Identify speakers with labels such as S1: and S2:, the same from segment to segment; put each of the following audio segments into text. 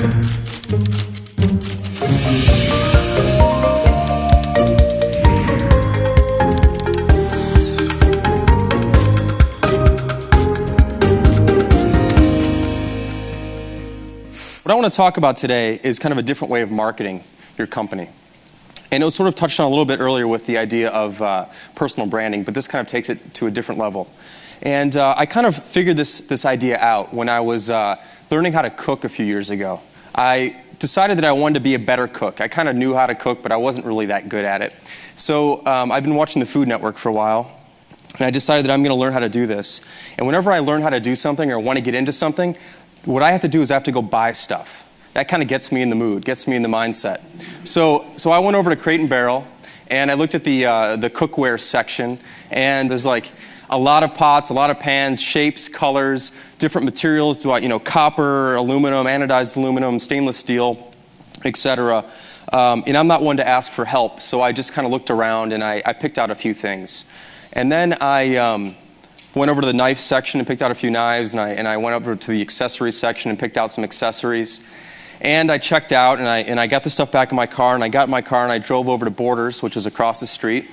S1: What I want to talk about today is kind of a different way of marketing your company. And it was sort of touched on a little bit earlier with the idea of personal branding, but this kind of takes it to a different level. And I kind of figured this idea out when I was learning how to cook a few years ago. I decided that I wanted to be a better cook. I kind of knew how to cook, but I wasn't really that good at it. So I've been watching the Food Network for a while, and I decided that I'm going to learn how to do this. And whenever I learn how to do something or want to get into something, what I have to do is I have to go buy stuff. That kind of gets me in the mood, gets me in the mindset. So I went over to Crate & Barrel, and I looked at the cookware section, and there's like a lot of pots, a lot of pans, shapes, colors, different materials, copper, aluminum, anodized aluminum, stainless steel, etc. And I'm not one to ask for help, so I just kind of looked around and I picked out a few things. And then I went over to the knife section and picked out a few knives, and I went over to the accessories section and picked out some accessories. And I checked out, and I got the stuff back in my car, and I got in my car and I drove over to Borders, which is across the street,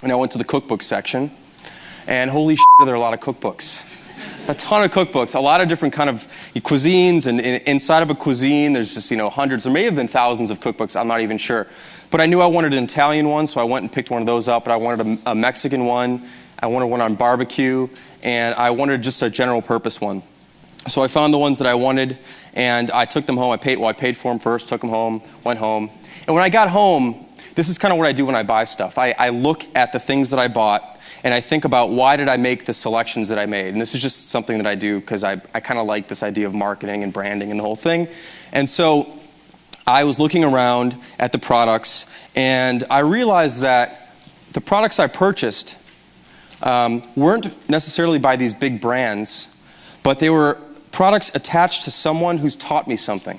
S1: and I went to the cookbook section, and holy shit, there are a lot of cookbooks. A ton of cookbooks, a lot of different kind of cuisines, and inside of a cuisine there's just hundreds, there may have been thousands of cookbooks, I'm not even sure. But I knew I wanted an Italian one, so I went and picked one of those up, but I wanted a Mexican one, I wanted one on barbecue, and I wanted just a general purpose one. So I found the ones that I wanted, and I took them home. I paid for them first, took them home, went home. And when I got home, this is kind of what I do when I buy stuff. I look at the things that I bought, and I think about why did I make the selections that I made. And this is just something that I do because I kind of like this idea of marketing and branding and the whole thing. And so I was looking around at the products, and I realized that the products I purchased weren't necessarily by these big brands, but they were products attached to someone who's taught me something.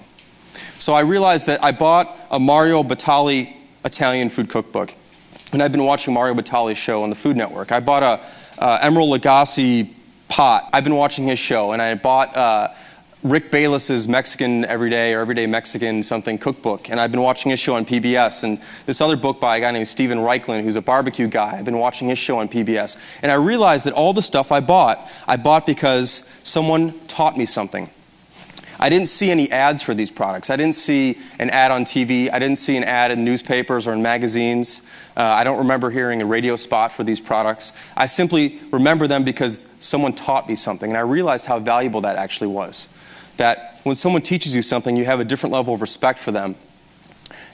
S1: So I realized that I bought a Mario Batali Italian food cookbook, and I've been watching Mario Batali's show on the Food Network. I bought a Emeril Lagasse pot. I've been watching his show, and I bought Rick Bayless's Mexican Everyday or Everyday Mexican something cookbook, and I've been watching his show on PBS. And this other book by a guy named Steven Reichland, who's a barbecue guy. I've been watching his show on PBS, and I realized that all the stuff I bought because someone taught me something. I didn't see any ads for these products. I didn't see an ad on TV. I didn't see an ad in newspapers or in magazines. I don't remember hearing a radio spot for these products. I simply remember them because someone taught me something, and I realized how valuable that actually was. That when someone teaches you something, you have a different level of respect for them,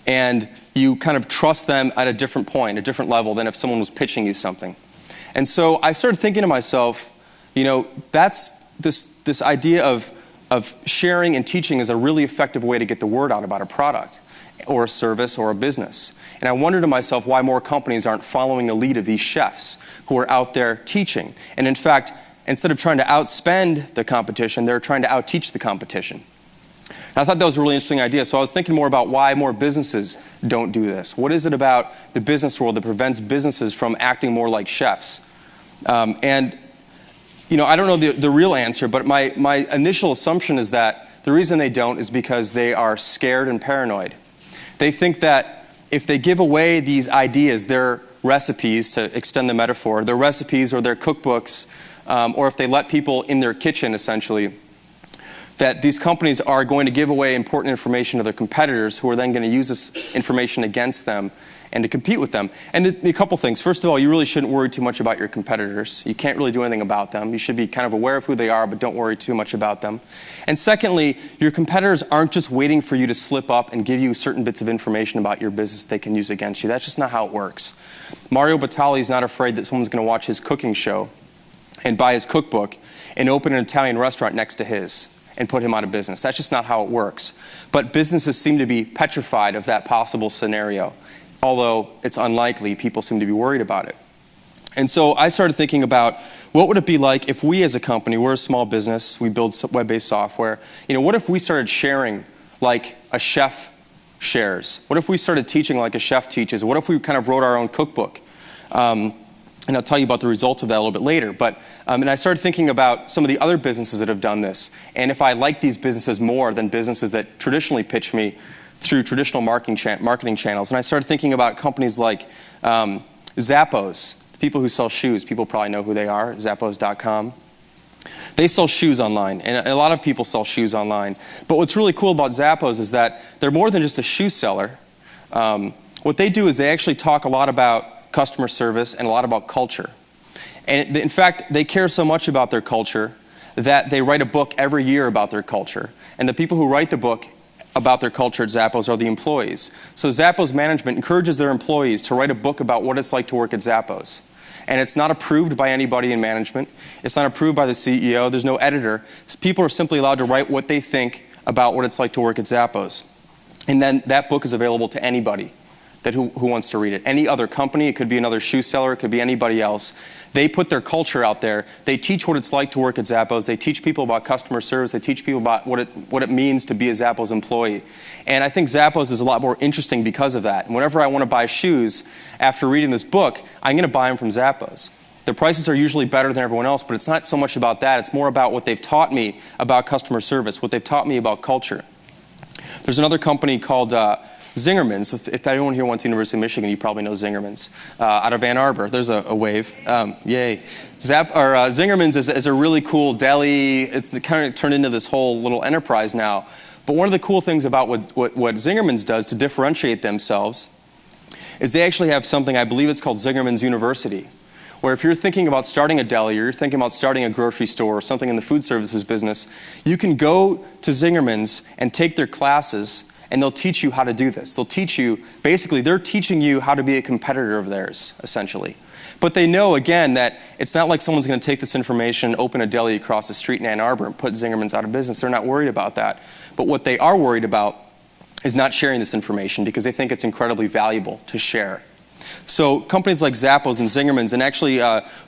S1: and you kind of trust them at a different point, a different level than if someone was pitching you something. And so I started thinking to myself, that's this idea of sharing and teaching is a really effective way to get the word out about a product or a service or a business. And I wondered to myself why more companies aren't following the lead of these chefs who are out there teaching. And in fact, instead of trying to outspend the competition, they're trying to outteach the competition. And I thought that was a really interesting idea. So I was thinking more about why more businesses don't do this. What is it about the business world that prevents businesses from acting more like chefs? I don't know the real answer, but my initial assumption is that the reason they don't is because they are scared and paranoid. They think that if they give away these ideas, their recipes, to extend the metaphor, their recipes or their cookbooks, or if they let people in their kitchen, essentially, that these companies are going to give away important information to their competitors who are then going to use this information against them and to compete with them. And a couple things. First of all, you really shouldn't worry too much about your competitors. You can't really do anything about them. You should be kind of aware of who they are, but don't worry too much about them. And secondly, your competitors aren't just waiting for you to slip up and give you certain bits of information about your business they can use against you. That's just not how it works. Mario Batali is not afraid that someone's going to watch his cooking show and buy his cookbook and open an Italian restaurant next to his and put him out of business. That's just not how it works. But businesses seem to be petrified of that possible scenario. Although it's unlikely, people seem to be worried about it. And so I started thinking about what would it be like if we as a company, we're a small business, we build web-based software, what if we started sharing like a chef shares? What if we started teaching like a chef teaches? What if we kind of wrote our own cookbook? And I'll tell you about the results of that a little bit later. But and I started thinking about some of the other businesses that have done this, and if I like these businesses more than businesses that traditionally pitch me through traditional marketing channels. And I started thinking about companies like Zappos, the people who sell shoes. People probably know who they are, Zappos.com. They sell shoes online, and a lot of people sell shoes online. But what's really cool about Zappos is that they're more than just a shoe seller. What they do is they actually talk a lot about customer service and a lot about culture. And in fact, they care so much about their culture that they write a book every year about their culture. And the people who write the book about their culture at Zappos are the employees. So Zappos management encourages their employees to write a book about what it's like to work at Zappos. And it's not approved by anybody in management. It's not approved by the CEO. There's no editor. People are simply allowed to write what they think about what it's like to work at Zappos. And then that book is available to anybody who wants to read it. Any other company, it could be another shoe seller, it could be anybody else. They put their culture out there. They teach what it's like to work at Zappos. They teach people about customer service. They teach people about what it means to be a Zappos employee. And I think Zappos is a lot more interesting because of that. And whenever I want to buy shoes, after reading this book, I'm going to buy them from Zappos. The prices are usually better than everyone else, but it's not so much about that. It's more about what they've taught me about customer service, what they've taught me about culture. There's another company called Zingerman's. If anyone here went to University of Michigan, you probably know Zingerman's. Out of Ann Arbor. There's a wave. Yay. Zingerman's is a really cool deli. It's kind of turned into this whole little enterprise now. But one of the cool things about what Zingerman's does to differentiate themselves is they actually have something, I believe it's called Zingerman's University, where if you're thinking about starting a deli or you're thinking about starting a grocery store or something in the food services business, you can go to Zingerman's and take their classes, and they'll teach you how to do this. They'll teach you, basically, they're teaching you how to be a competitor of theirs, essentially. But they know, again, that it's not like someone's going to take this information, open a deli across the street in Ann Arbor, and put Zingerman's out of business. They're not worried about that. But what they are worried about is not sharing this information because they think it's incredibly valuable to share. So companies like Zappos and Zingerman's, and actually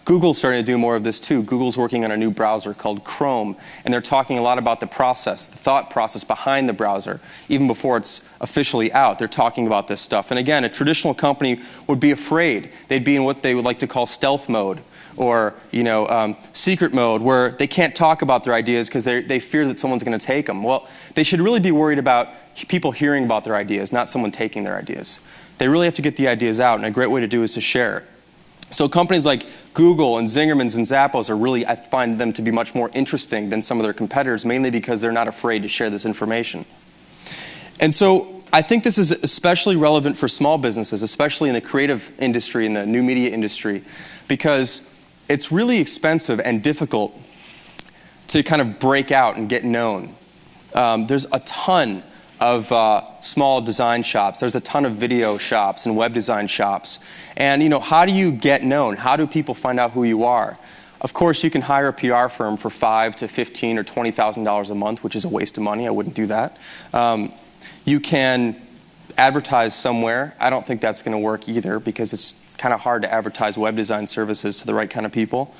S1: Google's starting to do more of this too. Google's working on a new browser called Chrome, and they're talking a lot about the process, the thought process behind the browser. Even before it's officially out, they're talking about this stuff. And again, a traditional company would be afraid. They'd be in what they would like to call stealth mode, or secret mode, where they can't talk about their ideas because they fear that someone's going to take them. Well, they should really be worried about people hearing about their ideas, not someone taking their ideas. They really have to get the ideas out, and a great way to do is to share. So companies like Google and Zingerman's and Zappos are really, I find them to be much more interesting than some of their competitors, mainly because they're not afraid to share this information. And so I think this is especially relevant for small businesses, especially in the creative industry, in the new media industry, because it's really expensive and difficult to kind of break out and get known. There's a ton of small design shops. There's a ton of video shops and web design shops. And how do you get known? How do people find out who you are? Of course, you can hire a PR firm for $5,000 to $15,000 or $20,000 a month, which is a waste of money. I wouldn't do that. You can advertise somewhere. I don't think that's going to work either because it's kind of hard to advertise web design services to the right kind of people.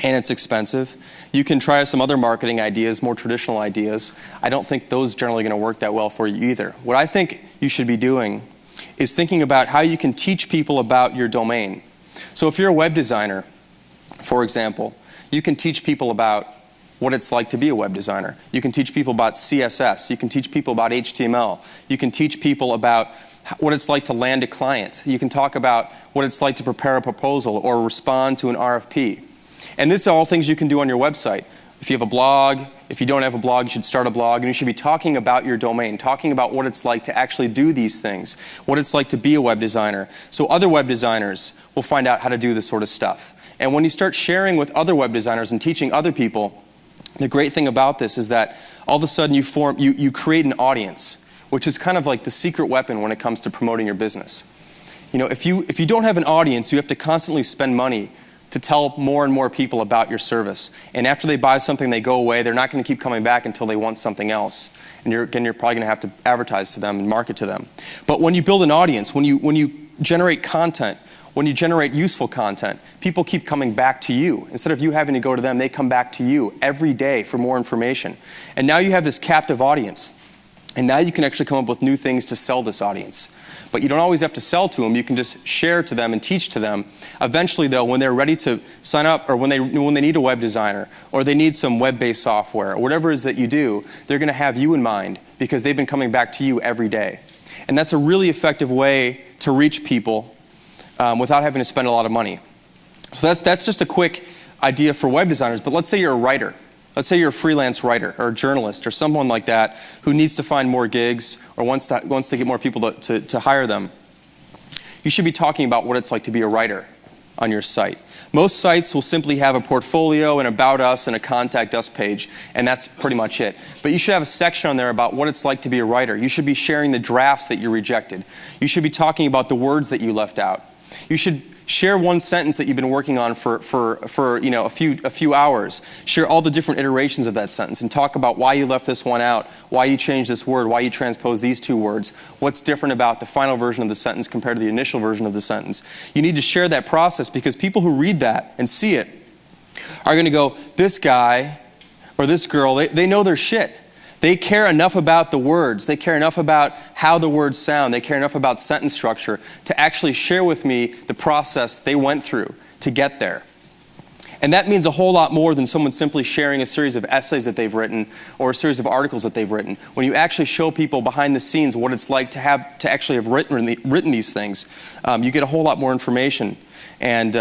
S1: And it's expensive. You can try some other marketing ideas, more traditional ideas. I don't think those are generally going to work that well for you either. What I think you should be doing is thinking about how you can teach people about your domain. So if you're a web designer, for example, you can teach people about what it's like to be a web designer. You can teach people about CSS. You can teach people about HTML. You can teach people about what it's like to land a client. You can talk about what it's like to prepare a proposal or respond to an RFP. And these are all things you can do on your website. If you have a blog, if you don't have a blog, you should start a blog, and you should be talking about your domain, talking about what it's like to actually do these things, what it's like to be a web designer. So other web designers will find out how to do this sort of stuff. And when you start sharing with other web designers and teaching other people, the great thing about this is that all of a sudden you create an audience, which is kind of like the secret weapon when it comes to promoting your business. If you don't have an audience, you have to constantly spend money to tell more and more people about your service. And after they buy something, they go away. They're not going to keep coming back until they want something else. And you're probably going to have to advertise to them and market to them. But when you build an audience, when you generate content, when you generate useful content, people keep coming back to you. Instead of you having to go to them, they come back to you every day for more information. And now you have this captive audience. And now you can actually come up with new things to sell this audience. But you don't always have to sell to them. You can just share to them and teach to them. Eventually, though, when they're ready to sign up, or when they need a web designer, or they need some web-based software, or whatever it is that you do, they're going to have you in mind because they've been coming back to you every day. And that's a really effective way to reach people without having to spend a lot of money. So that's just a quick idea for web designers. But let's say you're a writer. Let's say you're a freelance writer or a journalist or someone like that who needs to find more gigs or wants to get more people to hire them. You should be talking about what it's like to be a writer on your site. Most sites will simply have a portfolio, an about us, and a contact us page, and that's pretty much it. But you should have a section on there about what it's like to be a writer. You should be sharing the drafts that you rejected. You should be talking about the words that you left out. You should share one sentence that you've been working on for a few hours. Share all the different iterations of that sentence and talk about why you left this one out, why you changed this word, why you transposed these two words, what's different about the final version of the sentence compared to the initial version of the sentence. You need to share that process because people who read that and see it are going to go, this guy or this girl, they know their shit. They care enough about the words. They care enough about how the words sound. They care enough about sentence structure to actually share with me the process they went through to get there. And that means a whole lot more than someone simply sharing a series of essays that they've written or a series of articles that they've written. When you actually show people behind the scenes what it's like to actually have written these things, you get a whole lot more information. And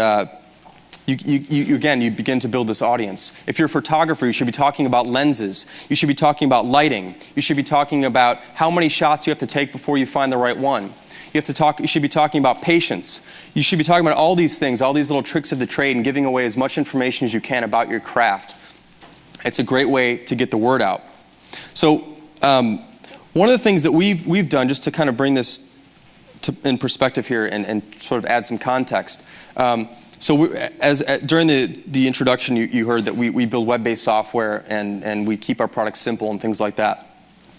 S1: you begin to build this audience. If you're a photographer, you should be talking about lenses. You should be talking about lighting. You should be talking about how many shots you have to take before you find the right one. You should be talking about patience. You should be talking about all these things, all these little tricks of the trade, and giving away as much information as you can about your craft. It's a great way to get the word out. So one of the things that we've done, just to kind of bring this in perspective here and sort of add some context, so during the introduction, you heard that we build web-based software and we keep our products simple and things like that.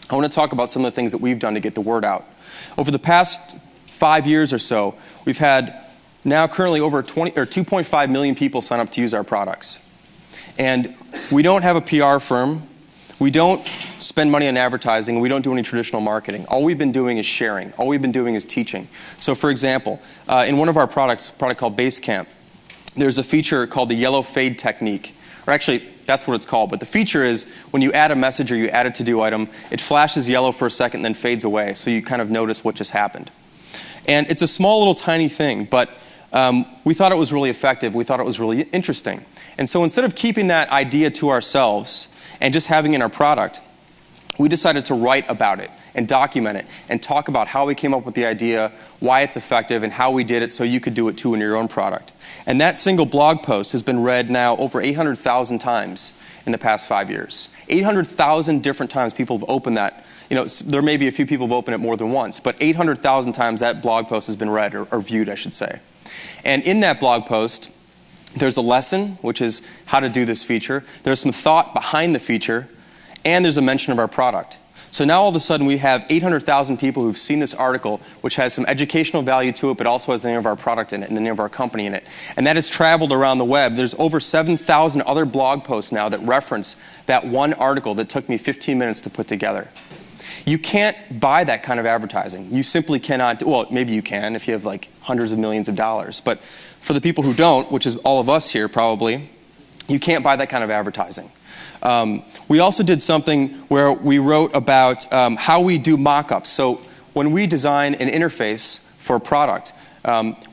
S1: I want to talk about some of the things that we've done to get the word out. Over the past 5 years or so, we've had now currently over 2.5 million people sign up to use our products. And we don't have a PR firm. We don't spend money on advertising. We don't do any traditional marketing. All we've been doing is sharing. All we've been doing is teaching. So for example, in one of our products, a product called Basecamp, there's a feature called the yellow fade technique. Or actually, that's what it's called. But the feature is when you add a message or you add a to-do item, it flashes yellow for a second and then fades away. So you kind of notice what just happened. And it's a small little tiny thing, but we thought it was really effective. We thought it was really interesting. And so instead of keeping that idea to ourselves and just having it in our product, we decided to write about it and document it and talk about how we came up with the idea, why it's effective, and how we did it so you could do it too in your own product. And that single blog post has been read now over 800,000 times in the past 5 years. 800,000 different times people have opened that. There may be a few people who have opened it more than once, but 800,000 times that blog post has been read or viewed, I should say. And in that blog post, there's a lesson, which is how to do this feature. There's some thought behind the feature, and there's a mention of our product. So now all of a sudden we have 800,000 people who've seen this article, which has some educational value to it, but also has the name of our product in it and the name of our company in it. And that has traveled around the web. There's over 7,000 other blog posts now that reference that one article that took me 15 minutes to put together. You can't buy that kind of advertising. You simply cannot. Well, maybe you can if you have like hundreds of millions of dollars. But for the people who don't, which is all of us here probably, you can't buy that kind of advertising. We also did something where we wrote about how we do mock-ups. So when we design an interface for a product,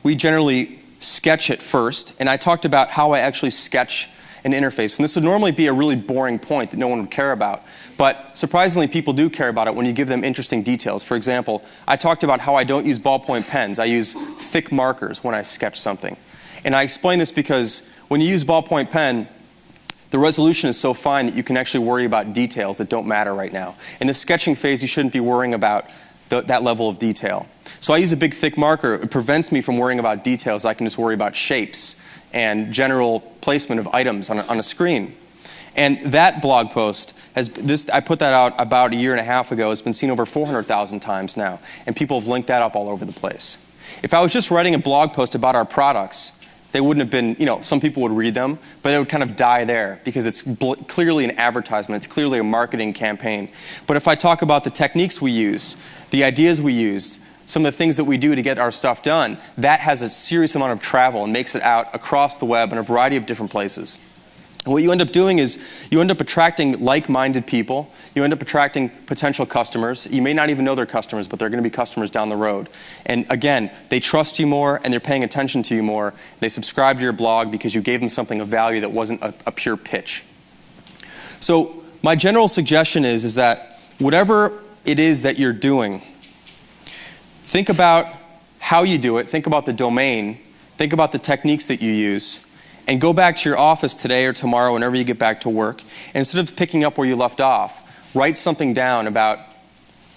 S1: we generally sketch it first. And I talked about how I actually sketch an interface. And this would normally be a really boring point that no one would care about. But surprisingly, people do care about it when you give them interesting details. For example, I talked about how I don't use ballpoint pens. I use thick markers when I sketch something. And I explain this because when you use ballpoint pen, the resolution is so fine that you can actually worry about details that don't matter right now. In the sketching phase, you shouldn't be worrying about that level of detail. So I use a big thick marker. It prevents me from worrying about details. I can just worry about shapes and general placement of items on a screen. And that blog post, I put that out about a year and a half ago. It's been seen over 400,000 times now. And people have linked that up all over the place. If I was just writing a blog post about our products, they wouldn't have been, some people would read them, but it would kind of die there because it's clearly an advertisement. It's clearly a marketing campaign. But if I talk about the techniques we used, the ideas we used, some of the things that we do to get our stuff done, that has a serious amount of travel and makes it out across the web in a variety of different places. And what you end up doing is you end up attracting like-minded people. You end up attracting potential customers. You may not even know they're customers, but they're going to be customers down the road. And again, they trust you more and they're paying attention to you more. They subscribe to your blog because you gave them something of value that wasn't a pure pitch. So my general suggestion is that whatever it is that you're doing, think about how you do it. Think about the domain. Think about the techniques that you use. And go back to your office today or tomorrow, whenever you get back to work. And instead of picking up where you left off, write something down about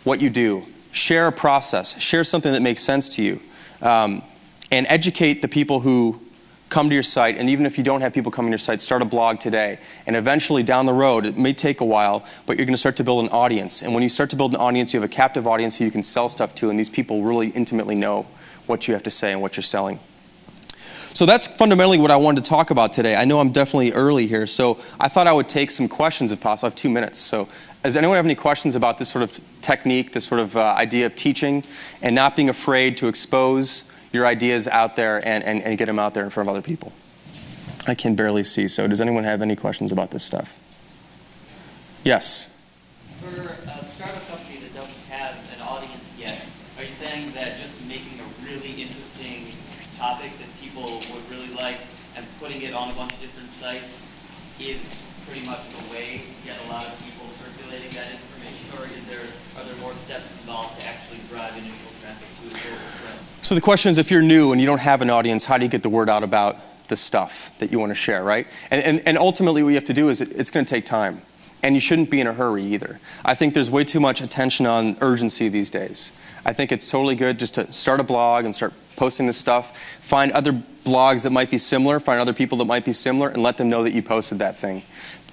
S1: what you do. Share a process. Share something that makes sense to you. And educate the people who come to your site. And even if you don't have people coming to your site, start a blog today. And eventually, down the road, it may take a while, but you're going to start to build an audience. And when you start to build an audience, you have a captive audience who you can sell stuff to. And these people really intimately know what you have to say and what you're selling. So that's fundamentally what I wanted to talk about today. I know I'm definitely early here, so I thought I would take some questions if possible. I have 2 minutes. So does anyone have any questions about this sort of technique, this sort of idea of teaching and not being afraid to expose your ideas out there and get them out there in front of other people? I can barely see, so does anyone have any questions about this stuff? Yes?
S2: For a startup company that doesn't have an audience yet, are you saying that just making a really interesting topic that people would really like and putting it on a bunch of different sites is pretty much the way to get a lot of people circulating that information, or are there more steps involved to actually drive initial traffic to a global spread?
S1: So the question is, if you're new and you don't have an audience, how do you get the word out about the stuff that you want to share, right? And ultimately what you have to do is it's going to take time. And you shouldn't be in a hurry either. I think there's way too much attention on urgency these days. I think it's totally good just to start a blog and start posting this stuff. Find other blogs that might be similar, find other people that might be similar, and let them know that you posted that thing.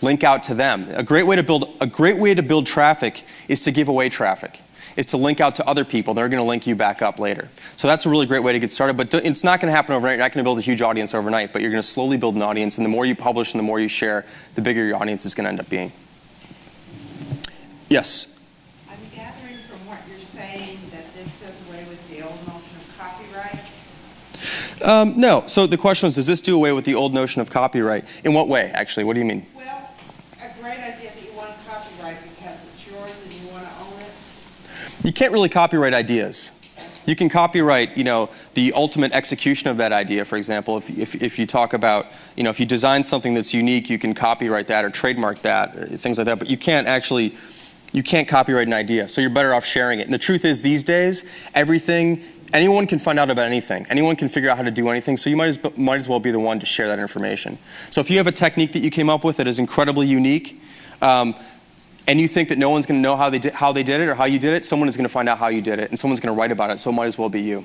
S1: Link out to them. A great way to build traffic is to give away traffic. Is to link out to other people. They're going to link you back up later. So that's a really great way to get started. But it's not going to happen overnight. You're not going to build a huge audience overnight, but you're going to slowly build an audience. And the more you publish and the more you share, the bigger your audience is going to end up being. Yes?
S3: I'm gathering from what you're saying that this does away with the old notion of copyright?
S1: No. So the question was, does this do away with the old notion of copyright? In what way, actually? What do you mean?
S3: Well, a great idea that you want to copyright because it's yours and you want to own it.
S1: You can't really copyright ideas. You can copyright, the ultimate execution of that idea. For example, if you talk about, if you design something that's unique, you can copyright that or trademark that, or things like that. But you can't copyright an idea. So you're better off sharing it. And the truth is, these days, anyone can find out about anything. Anyone can figure out how to do anything. So you might as well be the one to share that information. So if you have a technique that you came up with that is incredibly unique, and you think that no one's going to know how they did it or how you did it, someone is going to find out how you did it, and someone's going to write about it, so it might as well be you.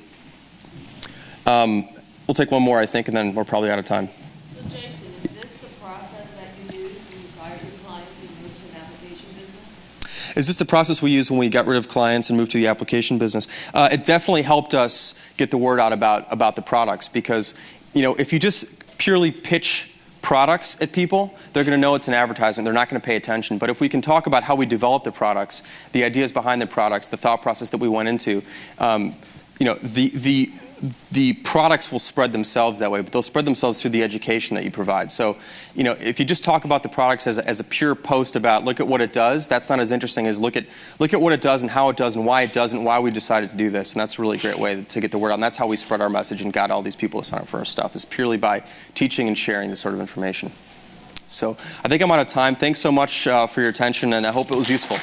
S1: We'll take one more, I think, and then we're probably out of time.
S4: So Jason, is this the process that you use when you fire your clients and move to an application business?
S1: Is this the process we use when we got rid of clients and moved to the application business? It definitely helped us get the word out about the products because, if you just purely pitch products at people, they're going to know it's an advertisement. They're not going to pay attention. But if we can talk about how we develop the products, the ideas behind the products, the thought process that we went into, the products will spread themselves that way, but they'll spread themselves through the education that you provide. So, if you just talk about the products as a pure post about look at what it does, that's not as interesting as look at what it does and how it does and why it does and why we decided to do this. And that's a really great way to get the word out. And that's how we spread our message and got all these people to sign up for our stuff, is purely by teaching and sharing this sort of information. So I think I'm out of time. Thanks so much for your attention, and I hope it was useful.